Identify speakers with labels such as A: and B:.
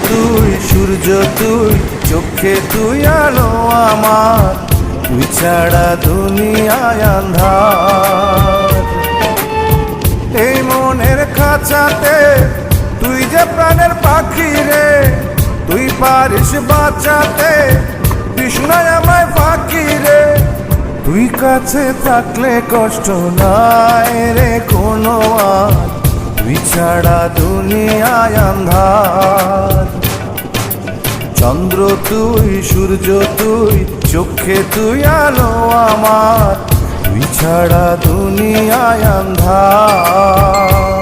A: তুই, সূর্য তুই, চোখে তুই আলো আমার, তুই ছাড়া দুনিয়ায় আন্ধার। এই মনের খাঁচাতে তুই যে প্রাণের পাখি রে, তুই পারিস বাঁচাতে তৃষ্ণায় আমায় ফাঁকি রে। তুই কাছে থাকলে কষ্ট নাই রে কোনো আর, তুই ছাড়া দুনিয়ায় আন্ধার। চন্দ্র তুই, সূর্য তুই, চোখে তুই আলো আমার, তুই ছাড়া দুনিয়ায় আন্ধার।